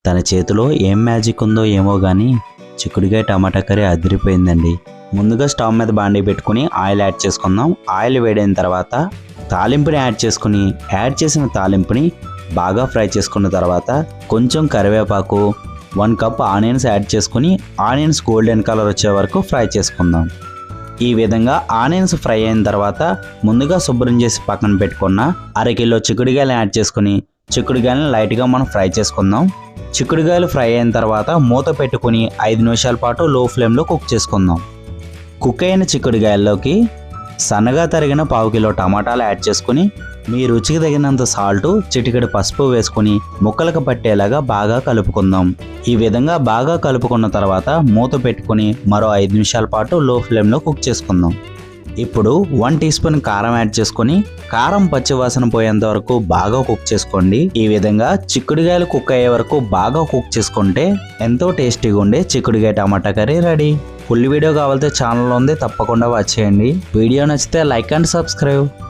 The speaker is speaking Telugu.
తన చేతిలో ఏం మ్యాజిక్ ఉందో ఏమో కానీ చిక్కుడుకాయ టమాటా కర్రీ అదిరిపోయిందండి. ముందుగా స్టవ్ మీద బాండీ పెట్టుకుని ఆయిల్ యాడ్ చేసుకుందాం. ఆయిల్ వేడైన తర్వాత తాలింపుని యాడ్ చేసుకుని యాడ్ చేసిన తాలింపుని బాగా ఫ్రై చేసుకున్న తర్వాత కొంచెం కరివేపాకు 1 కప్ ఆనియన్స్ యాడ్ చేసుకుని ఆనియన్స్ గోల్డెన్ కలర్ వచ్చే వరకు ఫ్రై చేసుకుందాం. ఈ విధంగా ఆనియన్స్ ఫ్రై అయిన తర్వాత ముందుగా శుభ్రం చేసి పక్కన పెట్టుకున్న అరకిలో చిక్కుడుకాయలు యాడ్ చేసుకుని చిక్కుడుకాయలను లైట్గా మనం ఫ్రై చేసుకుందాం. చిక్కుడుకాయలు ఫ్రై అయిన తర్వాత మూత పెట్టుకుని 5 నిమిషాల పాటు లో ఫ్లేమ్లో కుక్ చేసుకుందాం. కుక్ అయిన చిక్కుడుకాయల్లోకి సన్నగా తరిగిన 1/2 కిలో టమాటాలు యాడ్ చేసుకుని మీ రుచికి తగినంత సాల్ట్, చిటికెడు పసుపు వేసుకుని ముక్కలకు పట్టేలాగా బాగా కలుపుకుందాం. ఈ విధంగా బాగా కలుపుకున్న తర్వాత మూత పెట్టుకుని మరో 5 నిమిషాల పాటు లో ఫ్లేమ్లో కుక్ చేసుకుందాం. ఇప్పుడు 1 టీ స్పూన్ కారం యాడ్ చేసుకుని కారం పచ్చివాసన పోయేంత వరకు బాగా కుక్ చేసుకోండి. ఈ విధంగా చిక్కుడుకాయలు కుక్ అయ్యే వరకు బాగా కుక్ చేసుకుంటే ఎంతో టేస్టీగా ఉండే చిక్కుడుకాయ టమాటా కర్రీ రెడీ. ఫుల్ వీడియో కావాలంటే ఛానల్లో ఉంది, తప్పకుండా వాచ్ చేయండి. వీడియో నచ్చితే లైక్ అండ్ సబ్స్క్రైబ్.